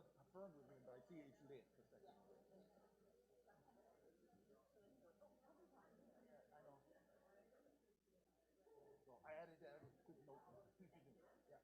just confirmed with me, but I see it's lit for a second. I know. So I added that as a quick note. Yeah.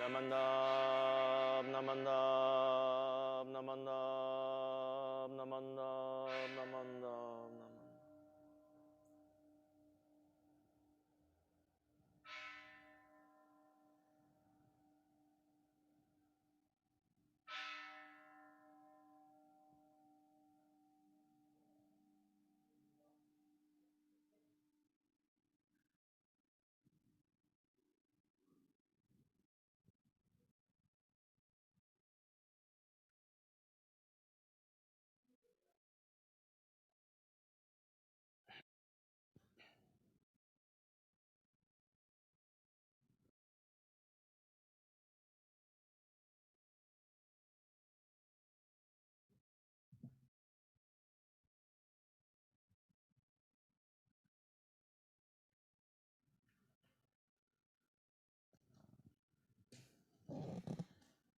Namandab, namandab, namandab, namandab, namandab, namandab.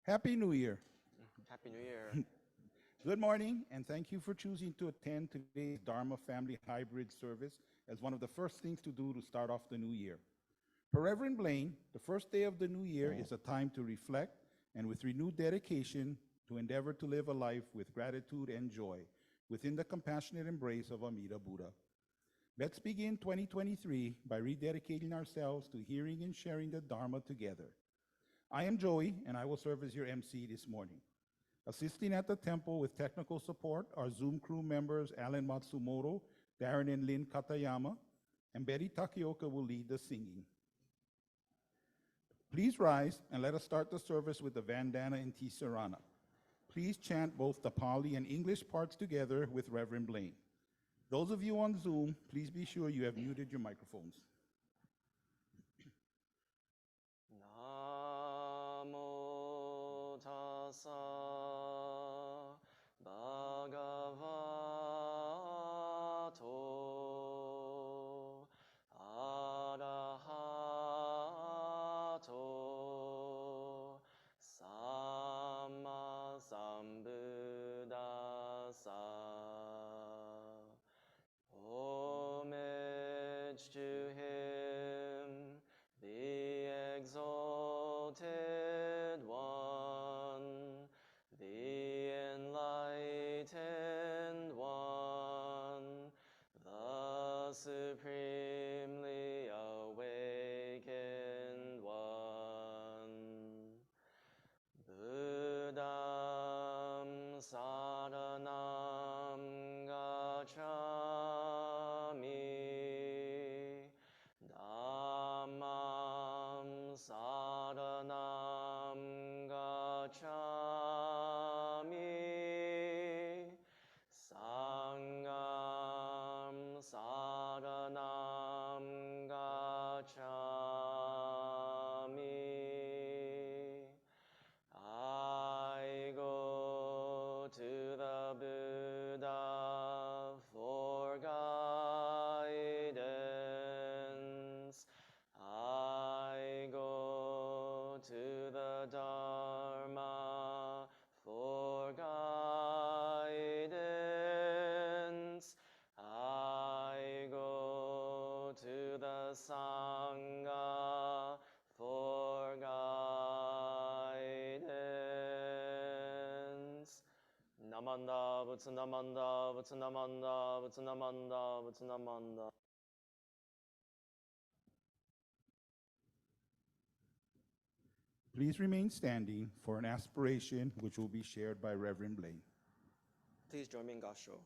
Happy New Year. Happy New Year. Good morning, and thank you for choosing to attend today's Dharma Family Hybrid service as one of the first things to do to start off the new year. For Reverend Blaine, the first day of the new year is a time to reflect and with renewed dedication to endeavor to live a life with gratitude and joy within the compassionate embrace of Amida Buddha. Let's begin 2023 by rededicating ourselves to hearing and sharing the Dharma together. I am Joey, and I will serve as your MC this morning. Assisting at the temple with technical support are Zoom crew members Alan Matsumoto, Darren and Lynn Katayama, and Betty Takioka will lead the singing. Please rise and let us start the service with the Vandana and Tisarana. Please chant both the Pali and English parts together with Reverend Blaine. Those of you on Zoom, please be sure you have muted your microphones. Namo tassa bhagavato arahato samma sambuddhassa. Homage to him, the exalted one, the enlightened one, the supremely awakened one. Buddham saranam gacchami, Dhammam saranam gacchami, Sangham saranam gacchami. I go to the Buddha for guidance. I go to the Dharma for guidance. I go to the Sangha for guidance. Namanda, Vutsanamanda, Vutsanamanda, Vutsanamanda, Vutsanamanda. Please remain standing for an aspiration which will be shared by Reverend Blaine. Please join me in Gasho.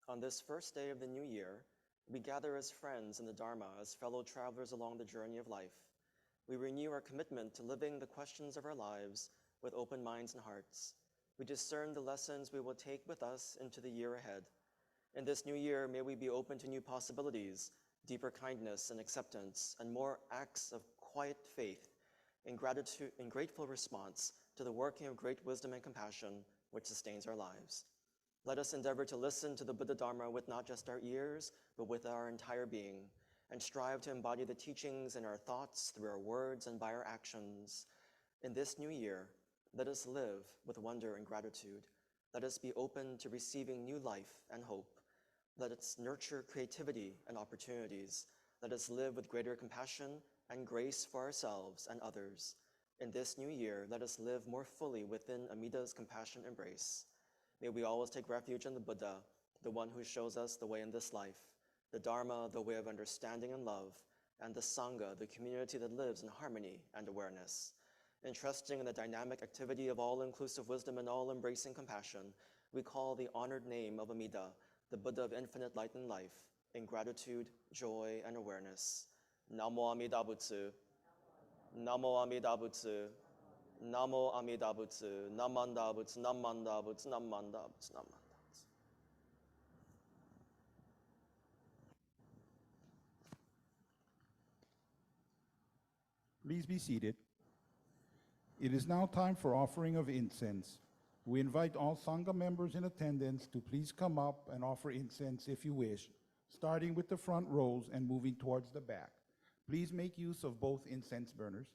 On this first day of the new year, we gather as friends in the Dharma, as fellow travelers along the journey of life. We renew our commitment to living the questions of our lives with open minds and hearts. We discern the lessons we will take with us into the year ahead. In this new year, may we be open to new possibilities, deeper kindness and acceptance, and more acts of quiet faith in gratitude and grateful response to the working of great wisdom and compassion which sustains our lives. Let us endeavor to listen to the Buddha Dharma with not just our ears, but with our entire being, and strive to embody the teachings in our thoughts, through our words, and by our actions. In this new year, let us live with wonder and gratitude. Let us be open to receiving new life and hope. Let us nurture creativity and opportunities. Let us live with greater compassion and grace for ourselves and others. In this new year, let us live more fully within Amida's compassion embrace. May we always take refuge in the Buddha, the one who shows us the way in this life, the Dharma, the way of understanding and love, and the Sangha, the community that lives in harmony and awareness. Entrusting in the dynamic activity of all-inclusive wisdom and all-embracing compassion, we call the honored name of Amida, the Buddha of infinite light and life, in gratitude, joy, and awareness. Namo Amida Butsu. Namo Amida Butsu. Namo Amida Butsu. Namanda Butsu. Namanda Butsu. Namanda Butsu. Namanda Butsu. Please be seated. It is now time for offering of incense. We invite all Sangha members in attendance to please come up and offer incense if you wish, starting with the front rows and moving towards the back. Please make use of both incense burners.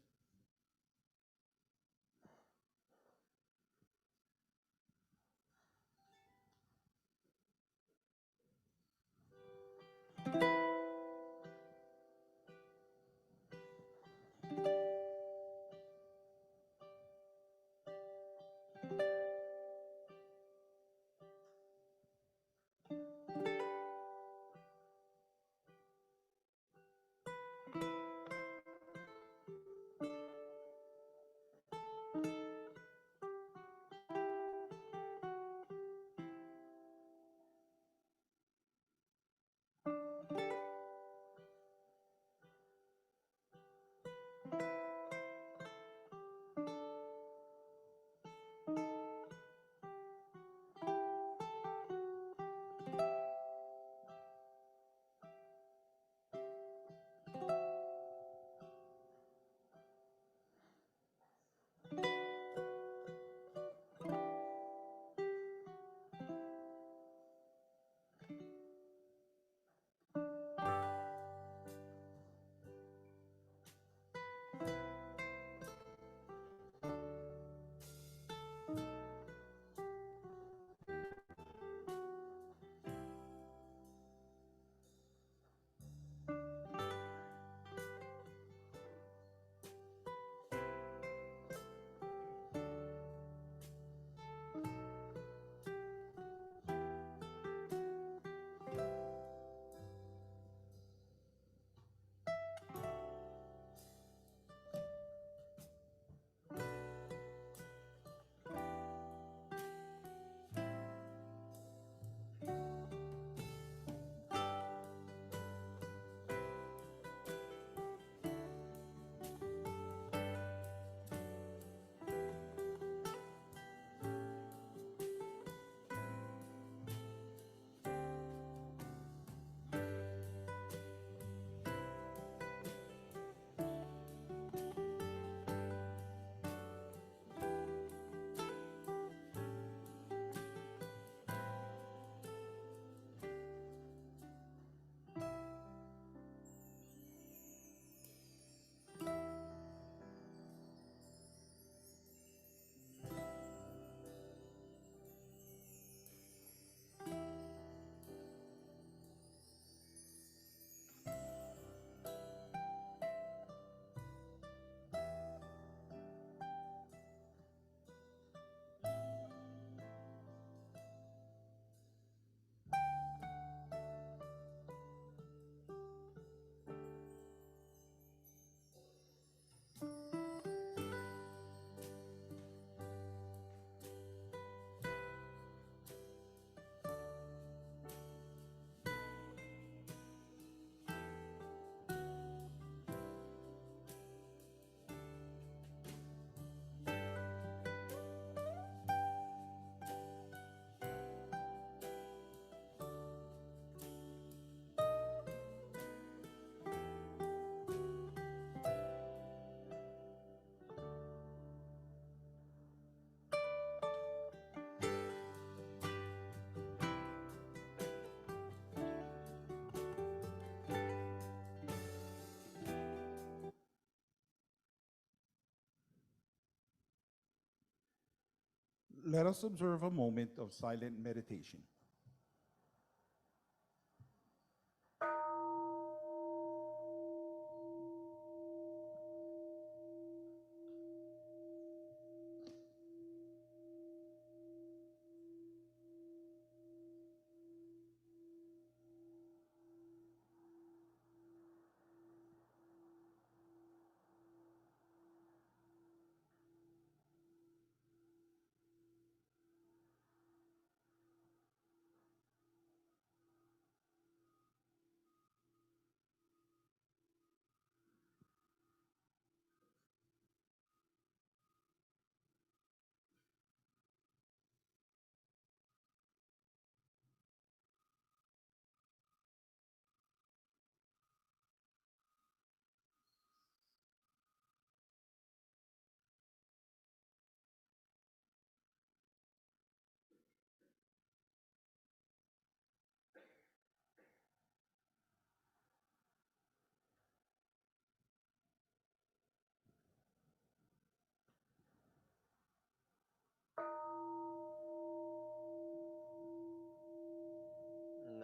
Let us observe a moment of silent meditation.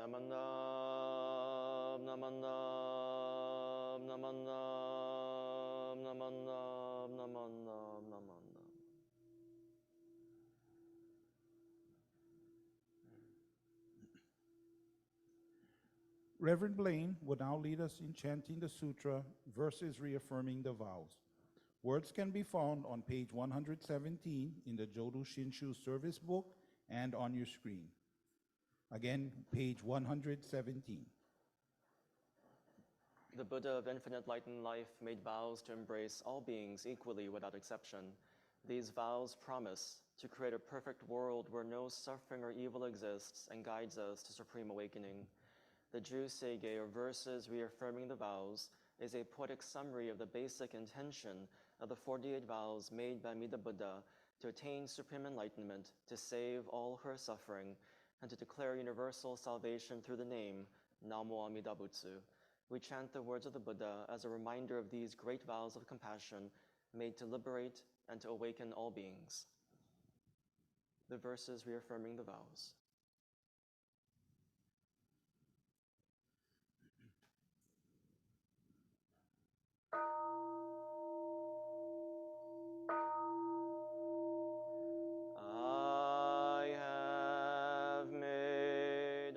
Namandam, namandam, namandam, namandam, namandam, namandam. Reverend Blaine would now lead us in chanting the sutra, verses reaffirming the vows. Words can be found on page 117 in the Jodo Shinshu service book and on your screen. Again, page 117. The Buddha of infinite light and life made vows to embrace all beings equally without exception. These vows promise to create a perfect world where no suffering or evil exists and guides us to supreme awakening. The Jusei, or verses reaffirming the vows, is a poetic summary of the basic intention of the 48 vows made by Amida Buddha to attain supreme enlightenment, to save all her suffering, and to declare universal salvation through the name Namo Amida Butsu. We chant the words of the Buddha as a reminder of these great vows of compassion made to liberate and to awaken all beings. The verses reaffirming the vows. I have made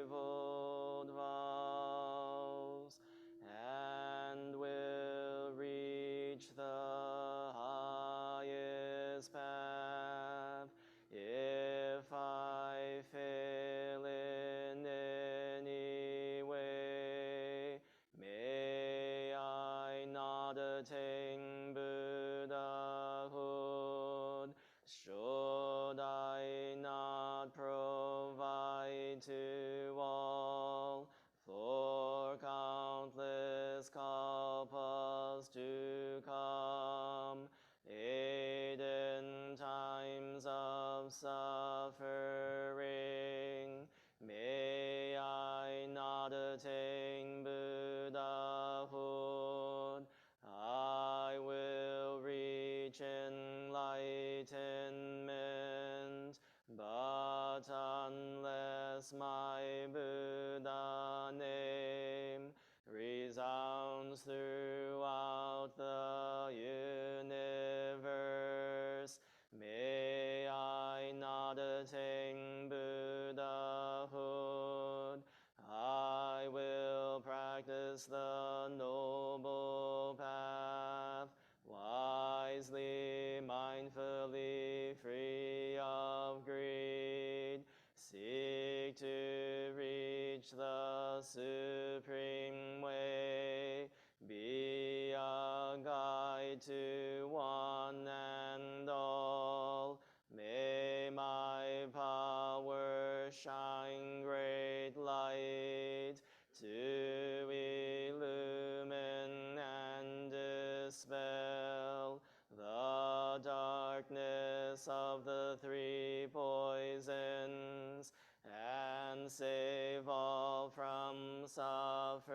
unrivaled vows and will reach the highest path. If I fail in any way, may I not attain Buddhahood. Should I not provide to all for countless kalpas to come, aid in times of suffering, may I not attain Buddhahood. I will reach enlightenment, but unless my Buddha name resounds throughout the universe, may I not attain Buddhahood. I will practice the noble path, wisely, mindfully, free of greed, seek to reach the supreme way, be a guide to one and all. May my power shine great light to illumine and dispel the darkness of the three poisons and save all from suffering.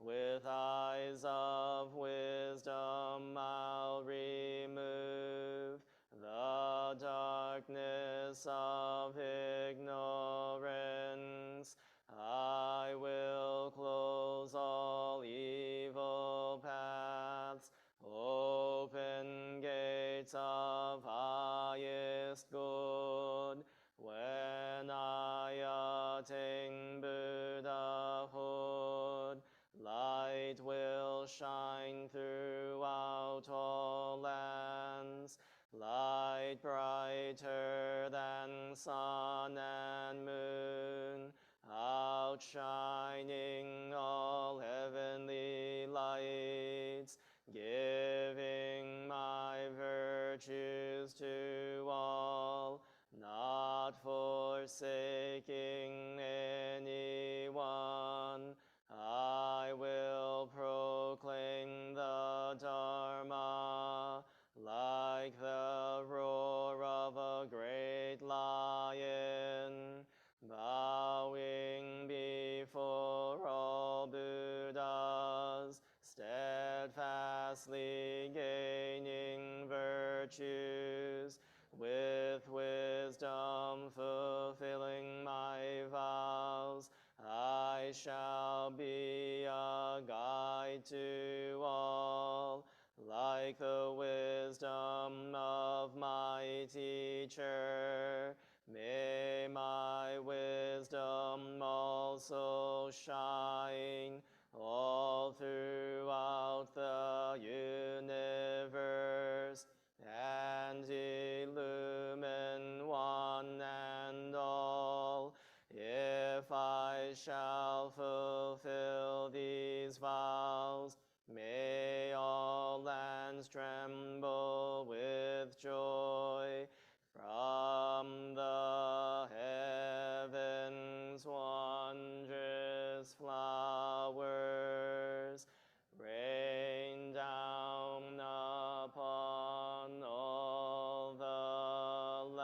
With eyes of wisdom I'll remove the darkness of ignorance. I will close all evil paths, open gates of highest good. When I attain Buddhahood, light will shine throughout all lands, light brighter than sun and moon, outshining all heavenly lights, giving my virtues to all, not forsaking anyone. I will proclaim the Dharma like the roar of a great lion, bowing before all Buddhas, steadfastly gaining virtues, with wisdom full shall be a guide to all, like the wisdom of my teacher. May my wisdom also shine all throughout the universe and illumine one and all. If I shall fulfill these vows, may all lands tremble with joy. From the heavens wondrous flowers rain down upon all the lands.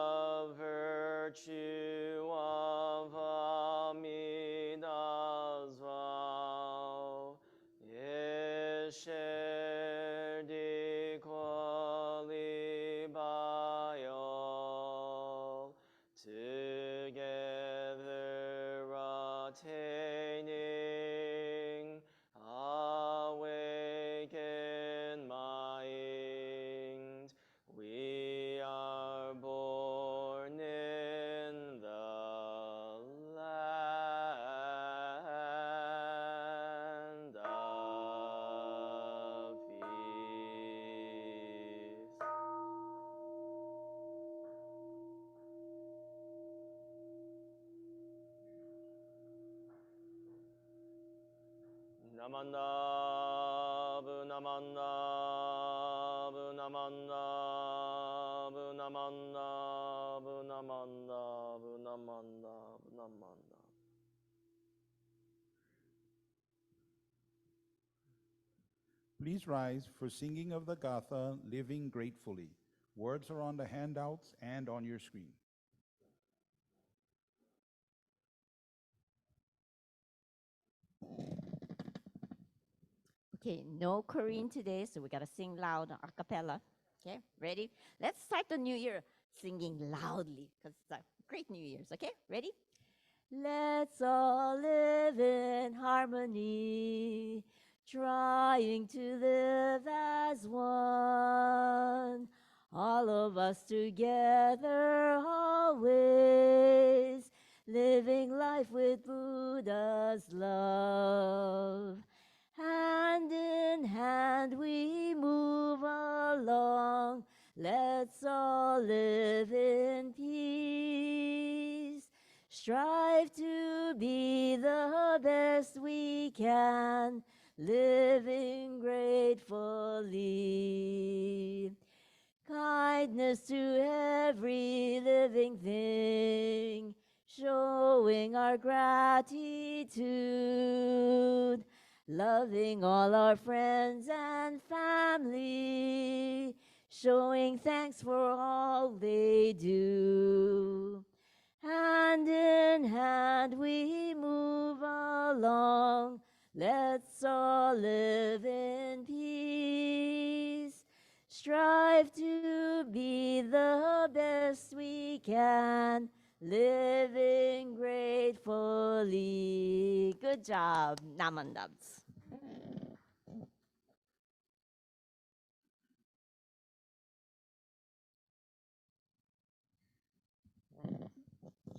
The virtue of Amida's vow is shared equally by all, together attaining awakened mind. We are born in the land of peace. Namandab, namandab, namandab, namandab, namandab, namandab, namandab. Please rise for singing of the Gatha, Living Gratefully. Words are on the handouts and on your screen. Okay, no Korean today, so we gotta sing loud a cappella. Okay, ready? Let's start the new year singing loudly because it's a great New Year's. Okay, ready? Let's all live in harmony, trying to live as one. All of us together always, living life with Buddha's love. Hand in hand we move along. Let's all live in peace. Strive to be the best we can, living gratefully. Kindness to every living thing, showing our gratitude. Loving all our friends and family, showing thanks for all they do. Hand in hand we move along. Let's all live in peace. Strive to be the best we can, living gratefully. Good job, Namandabs.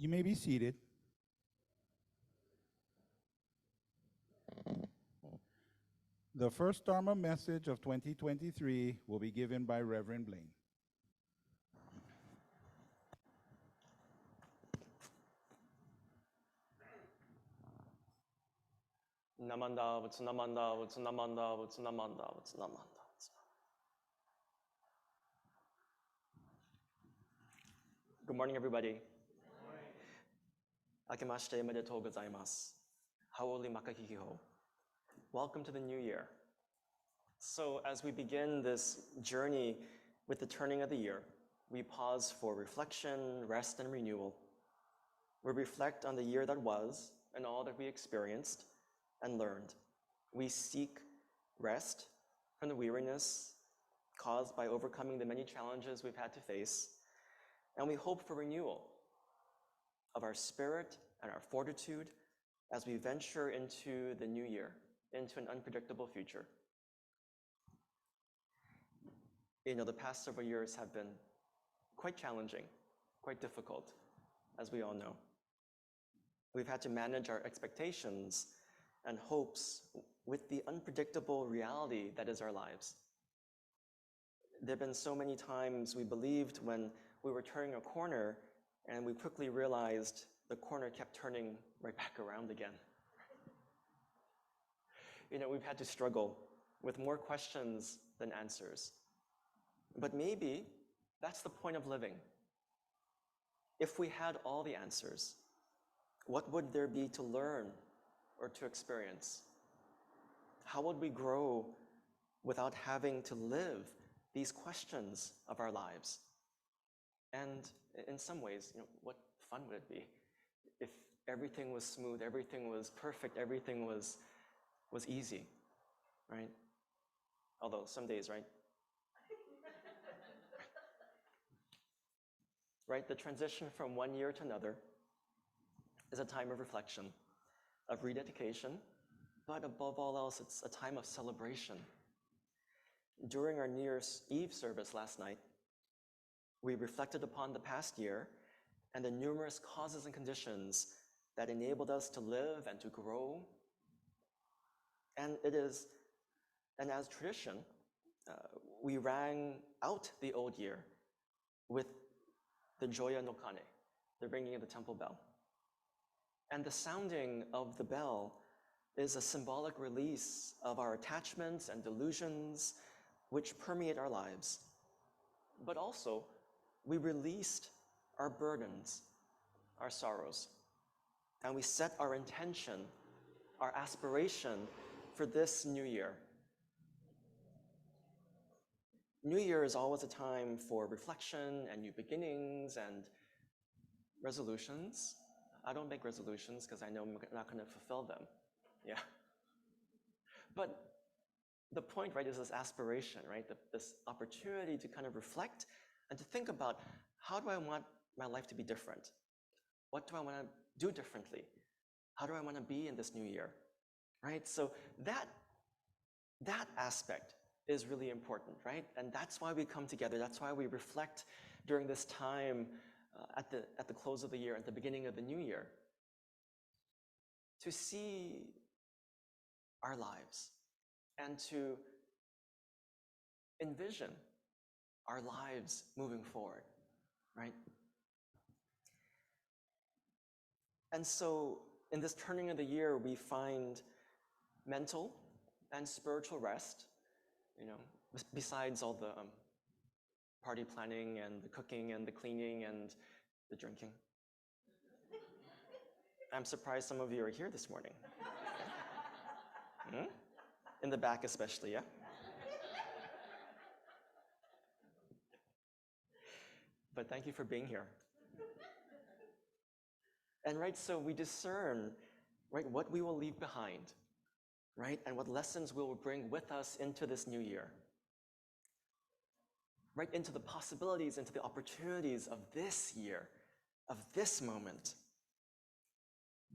You may be seated. The first Dharma message of 2023 will be given by Reverend Blaine. Namanda, Vutsunamanda, Vutsunamanda, Vutsunamanda, Vutsunamanda. Good morning, everybody. Akemashite omedetou gozaimasu. Haoli makahikiho. Welcome to the new year. So as we begin this journey with the turning of the year, we pause for reflection, rest, and renewal. We reflect on the year that was and all that we experienced and learned. We seek rest from the weariness caused by overcoming the many challenges we've had to face, and we hope for renewal of our spirit and our fortitude as we venture into the new year, into an unpredictable future. You know, the past several years have been quite challenging, quite difficult, as we all know. We've had to manage our expectations and hopes with the unpredictable reality that is our lives. There have been so many times we believed when we were turning a corner and we quickly realized the corner kept turning right back around again. You know, we've had to struggle with more questions than answers. But maybe that's the point of living. If we had all the answers, what would there be to learn or to experience? How would we grow without having to live these questions of our lives? And in some ways, you know, what fun would it be if everything was smooth, everything was perfect, everything was easy, right? Although some days, right? Right, the transition from one year to another is a time of reflection, of rededication, but above all else, it's a time of celebration. During our New Year's Eve service last night, we reflected upon the past year and the numerous causes and conditions that enabled us to live and to grow. And as tradition, we rang out the old year with the Joya no Kane, the ringing of the temple bell. And the sounding of the bell is a symbolic release of our attachments and delusions which permeate our lives. But also, we released our burdens, our sorrows, and we set our intention, our aspiration for this new year. New Year is always a time for reflection and new beginnings and resolutions. I don't make resolutions because I know I'm not going to fulfill them. Yeah. But the point, right, is this aspiration, right? This opportunity to kind of reflect and to think about, how do I want my life to be different? What do I want to do differently? How do I want to be in this new year, right? So that aspect is really important, right? And that's why we come together. That's why we reflect during this time at the close of the year, at the beginning of the new year, to see our lives and to envision our lives moving forward, right? And so in this turning of the year, we find mental and spiritual rest, you know, besides all the party planning and the cooking and the cleaning and the drinking. I'm surprised some of you are here this morning. In the back especially, yeah? But thank you for being here. And right, so we discern, right, what we will leave behind, right? And what lessons we will bring with us into this new year. Right, into the possibilities, into the opportunities of this year, of this moment.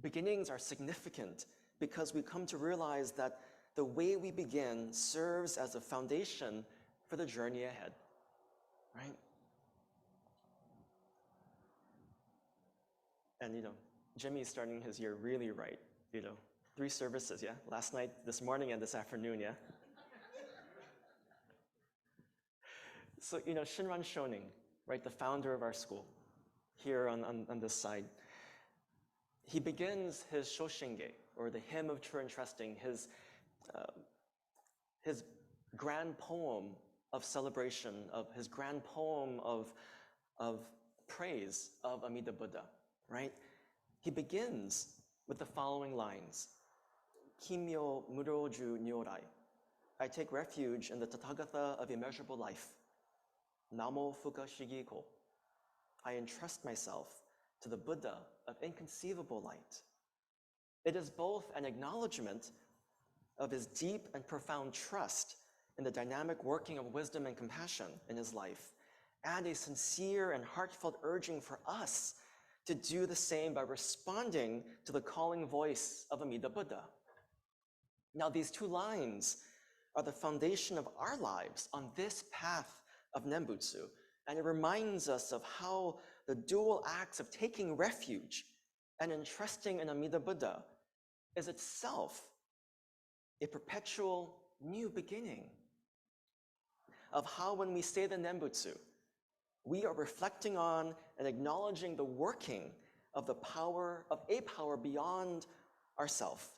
Beginnings are significant because we come to realize that the way we begin serves as a foundation for the journey ahead, right? And Jimmy's starting his year really right. 3 services, yeah? Last night, this morning, and this afternoon, yeah? So, Shinran Shoning, right, the founder of our school, here on this side, he begins his Shoshinge, or the hymn of true and trusting, his grand poem of celebration, of his grand poem of praise of Amida Buddha, right? He begins with the following lines. Kimyo muroju nyorai. I take refuge in the Tathagata of immeasurable life. Namo fuka shigiko. I entrust myself to the Buddha of inconceivable light. It is both an acknowledgement of his deep and profound trust in the dynamic working of wisdom and compassion in his life, and a sincere and heartfelt urging for us to do the same by responding to the calling voice of Amida Buddha. Now, these 2 lines are the foundation of our lives on this path of Nembutsu, and it reminds us of how the dual acts of taking refuge and entrusting in Amida Buddha is itself a perpetual new beginning, of how when we say the Nembutsu, we are reflecting on and acknowledging the working of a power beyond ourself.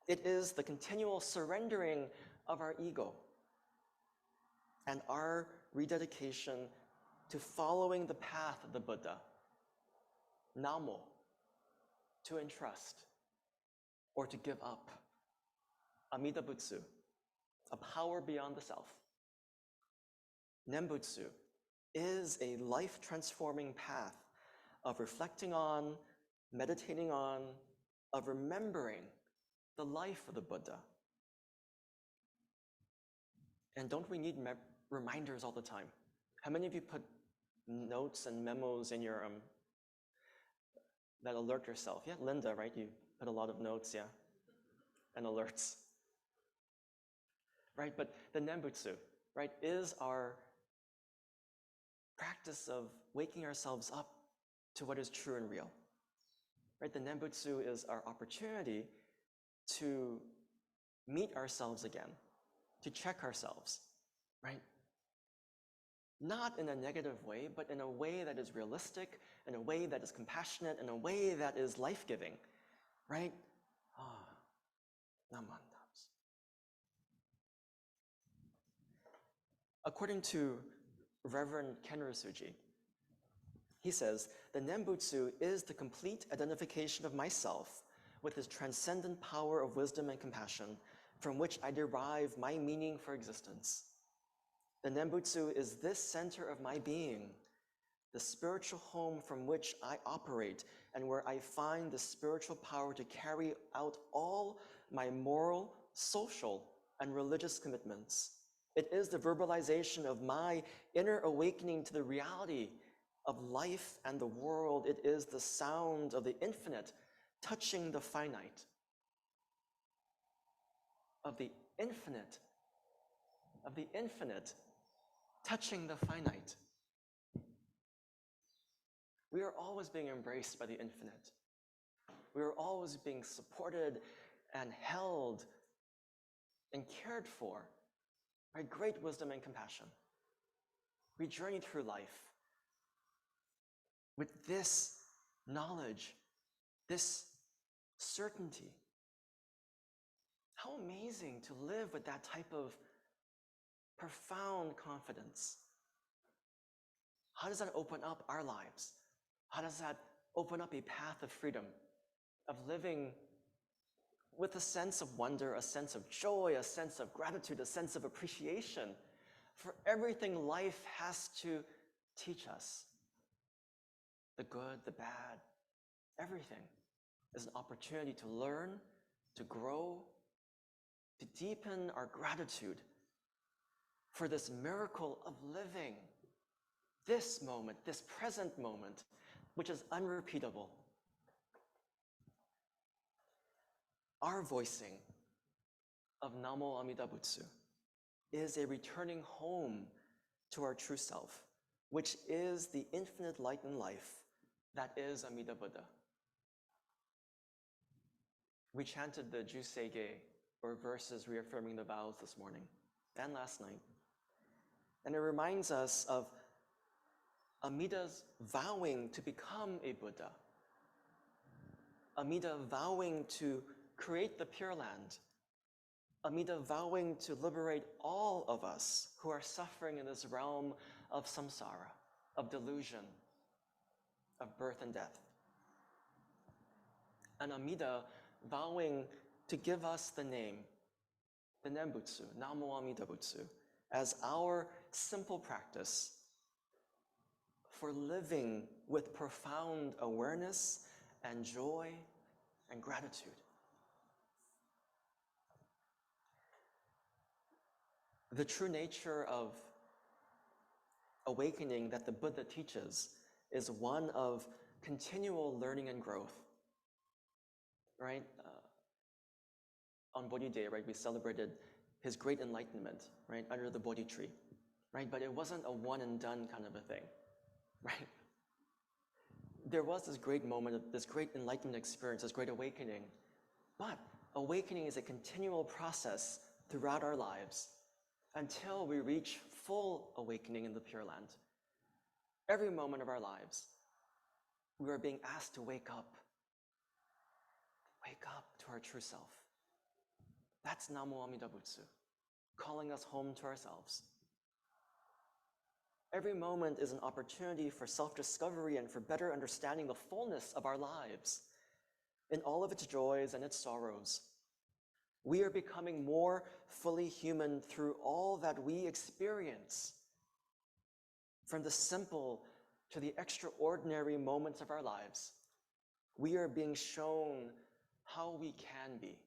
It is the continual surrendering of our ego and our rededication to following the path of the Buddha. Namo, to entrust or to give up. Amida Butsu, a power beyond the self. Nembutsu is a life-transforming path of reflecting on, meditating on, of remembering the life of the Buddha. And don't we need reminders all the time? How many of you put notes and memos in your, that alert yourself? Yeah, Linda, right? You put a lot of notes, yeah, and alerts. Right, but the Nembutsu, right, is our practice of waking ourselves up to what is true and real. Right, the Nembutsu is our opportunity to meet ourselves again, to check ourselves, right? Not in a negative way, but in a way that is realistic, in a way that is compassionate, in a way that is life-giving, right? Namandams. According to Reverend Kenru Suji, he says, the Nembutsu is the complete identification of myself with his transcendent power of wisdom and compassion, from which I derive my meaning for existence. The Nembutsu is this center of my being, the spiritual home from which I operate and where I find the spiritual power to carry out all my moral, social, and religious commitments. It is the verbalization of my inner awakening to the reality of life and the world. It is the sound of the infinite touching the finite, of the infinite touching the finite. We are always being embraced by the infinite. We are always being supported and held and cared for by great wisdom and compassion. We journey through life with this knowledge, this certainty. How amazing to live with that type of profound confidence. How does that open up our lives? How does that open up a path of freedom, of living with a sense of wonder, a sense of joy, a sense of gratitude, a sense of appreciation for everything life has to teach us? The good, the bad, everything is an opportunity to learn, to grow, to deepen our gratitude for this miracle of living, this moment, this present moment, which is unrepeatable. Our voicing of Namo Amida Butsu is a returning home to our true self, which is the infinite light in life that is Amida Buddha. We chanted the Jusege, or verses reaffirming the vows this morning and last night. And it reminds us of Amida's vowing to become a Buddha. Amida vowing to create the Pure Land. Amida vowing to liberate all of us who are suffering in this realm of samsara, of delusion, of birth and death. And Amida vowing to give us the name, the Nembutsu, Namo Amida Butsu, as our simple practice for living with profound awareness and joy and gratitude. The true nature of awakening that the Buddha teaches is one of continual learning and growth, right? On Bodhi Day, right, we celebrated his great enlightenment, right, under the Bodhi tree, right? But it wasn't a one and done kind of a thing, right? There was this great moment, this great enlightenment experience, this great awakening, but awakening is a continual process throughout our lives until we reach full awakening in the Pure Land. Every moment of our lives, we are being asked to wake up to our true self. That's Namo Amida Butsu, calling us home to ourselves. Every moment is an opportunity for self-discovery and for better understanding the fullness of our lives in all of its joys and its sorrows. We are becoming more fully human through all that we experience, from the simple to the extraordinary moments of our lives. We are being shown how we can be.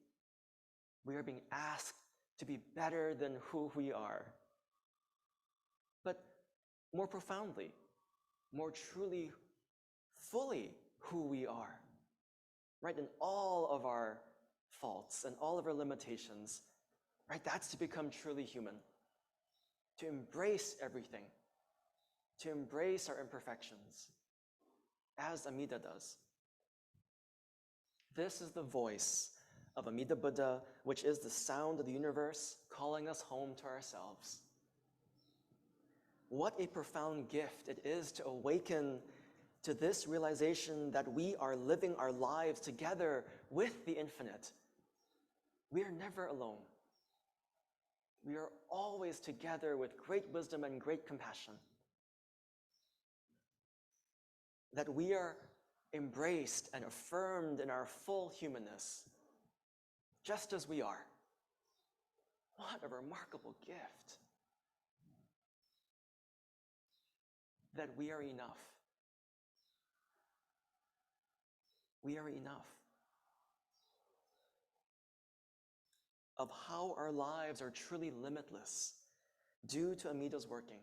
We are being asked to be better than who we are. But more profoundly, more truly, fully who we are, right? In all of our faults and all of our limitations, right? That's to become truly human, to embrace everything, to embrace our imperfections, as Amida does. This is the voice of Amida Buddha, which is the sound of the universe calling us home to ourselves. What a profound gift it is to awaken to this realization that we are living our lives together with the infinite. We are never alone. We are always together with great wisdom and great compassion. That we are embraced and affirmed in our full humanness, just as we are. What a remarkable gift. That we are enough. We are enough. Of how our lives are truly limitless due to Amida's working.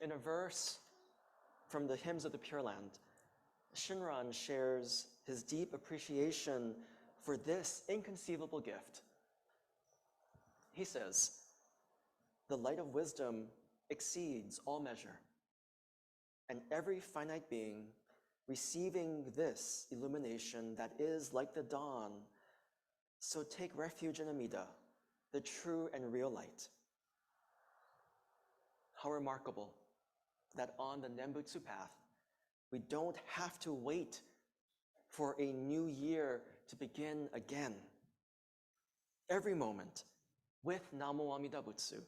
In a verse from the Hymns of the Pure Land, Shinran shares his deep appreciation for this inconceivable gift. He says, "The light of wisdom exceeds all measure, and every finite being receiving this illumination that is like the dawn, so take refuge in Amida, the true and real light." How remarkable that on the Nembutsu path, we don't have to wait for a new year to begin again. Every moment with Namo Amida Butsu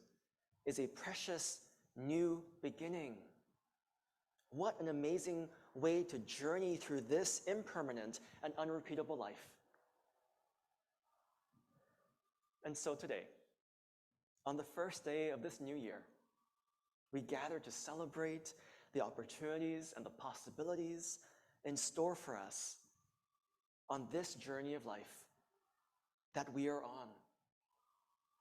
is a precious new beginning. What an amazing way to journey through this impermanent and unrepeatable life. And so today, on the first day of this new year, we gather to celebrate the opportunities and the possibilities in store for us on this journey of life that we are on.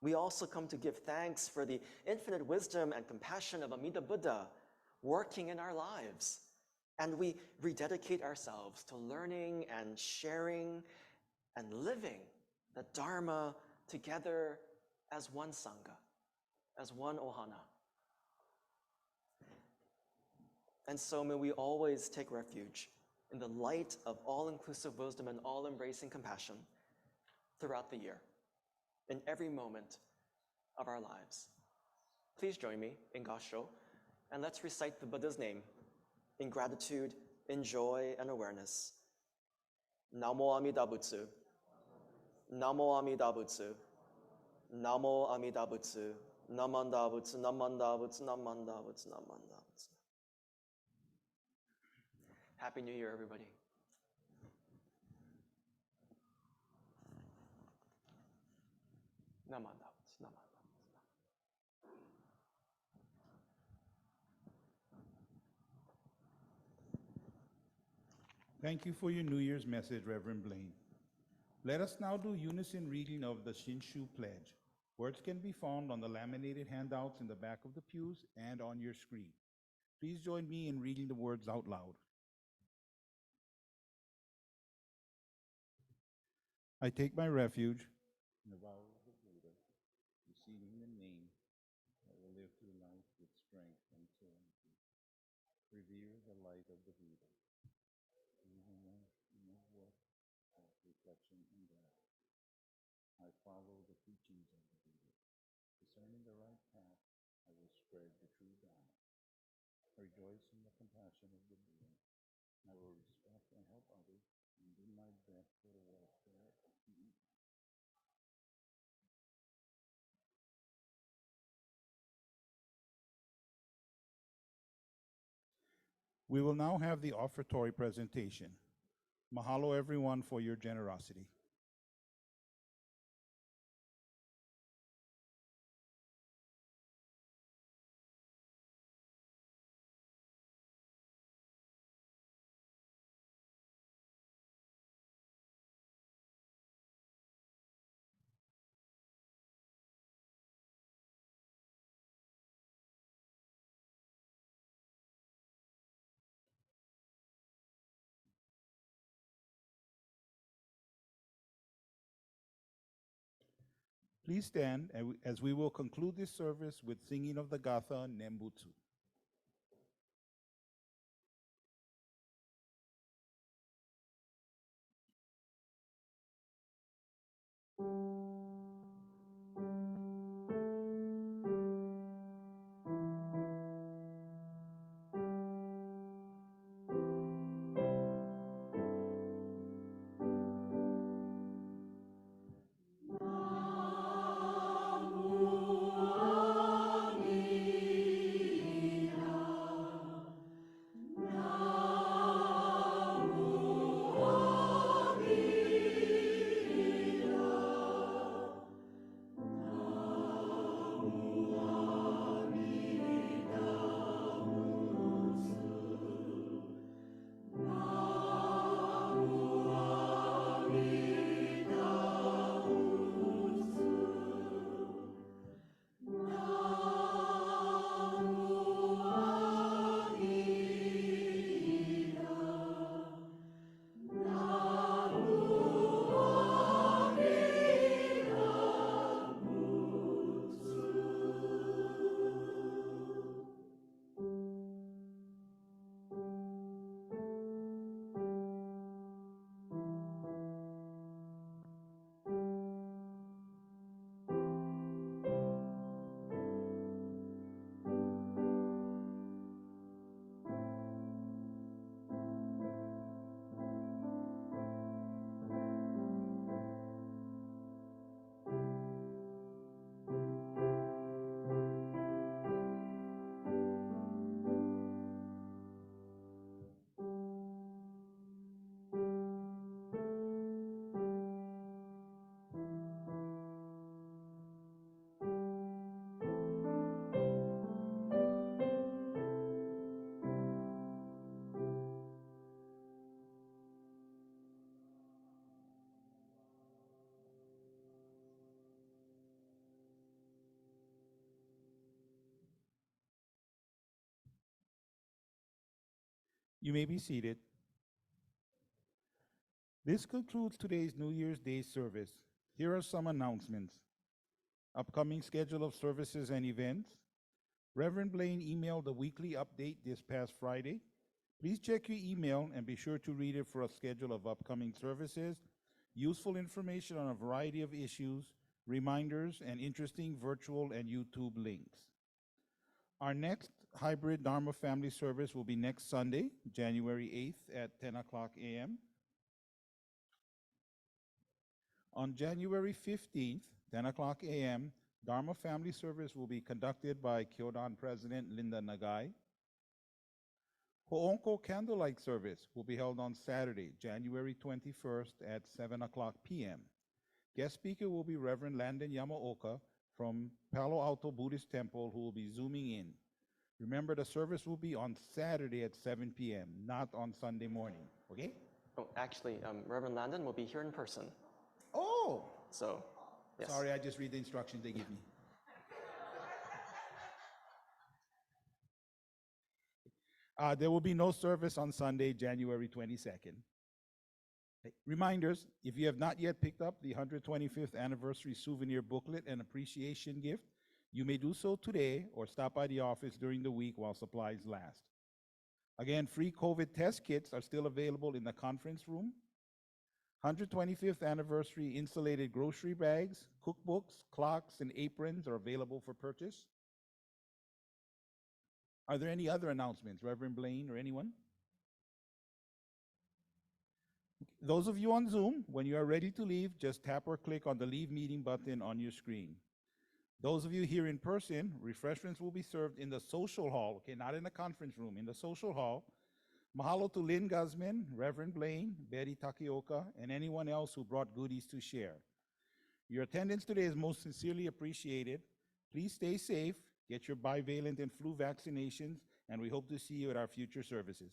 We also come to give thanks for the infinite wisdom and compassion of Amida Buddha working in our lives. And we rededicate ourselves to learning and sharing and living the Dharma together as one Sangha, as one Ohana. And so may we always take refuge in the light of all-inclusive wisdom and all-embracing compassion throughout the year, in every moment of our lives. Please join me in Gasho, and let's recite the Buddha's name in gratitude, in joy, and awareness. Namo Amida Butsu. Namo Amida Butsu. Namo Amida Butsu. Namanda Butsu, Namanda Butsu, Namanda Butsu, Namanda Butsu. Happy New Year, everybody. Namanda Butsu, Namanda Butsu. Thank you for your New Year's message, Reverend Blaine. Let us now do unison reading of the Shinshu Pledge. Words can be found on the laminated handouts in the back of the pews and on your screen. Please join me in reading the words out loud. I take my refuge in the vow of the Buddha, receiving the name that will live through life with strength and serenity. Revere the light of the Buddha, even when no work of reflection and breath. I follow the teachings of the Buddha. Discerning the right path, I will spread the true Dharma. Rejoice in the compassion of the Buddha. I will respect and help others and do my best for the welfare of humanity. We will now have the offertory presentation. Mahalo everyone for your generosity. Please stand as we will conclude this service with singing of the Gatha Nembutsu. You may be seated. This concludes today's New Year's Day service. Here are some announcements. Upcoming schedule of services and events. Reverend Blaine emailed a weekly update this past Friday. Please check your email and be sure to read it for a schedule of upcoming services, useful information on a variety of issues, reminders, and interesting virtual and YouTube links. Our next hybrid Dharma family service will be next Sunday, January 8th at 10 o'clock a.m. On January 15th, 10 o'clock a.m., Dharma family service will be conducted by Kyodan President Linda Nagai. Ho'onko candlelight service will be held on Saturday, January 21st at 7 o'clock p.m. Guest speaker will be Reverend Landon Yamaoka from Palo Alto Buddhist Temple, who will be zooming in. Remember, the service will be on Saturday at 7 p.m., not on Sunday morning, okay? Oh, actually, Reverend Landon will be here in person. Oh! So, yes. Sorry, I just read the instructions they give me. There will be no service on Sunday, January 22nd. Reminders, if you have not yet picked up the 125th anniversary souvenir booklet and appreciation gift, you may do so today or stop by the office during the week while supplies last. Again, free COVID test kits are still available in the conference room. 125th anniversary insulated grocery bags, cookbooks, clocks, and aprons are available for purchase. Are there any other announcements, Reverend Blaine or anyone? Those of you on Zoom, when you are ready to leave, just tap or click on the Leave Meeting button on your screen. Those of you here in person, refreshments will be served in the social hall, okay, not in the conference room, in the social hall. Mahalo to Lynn Guzman, Reverend Blaine, Betty Takioka, and anyone else who brought goodies to share. Your attendance today is most sincerely appreciated. Please stay safe, get your bivalent and flu vaccinations, and we hope to see you at our future services.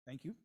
Thank you.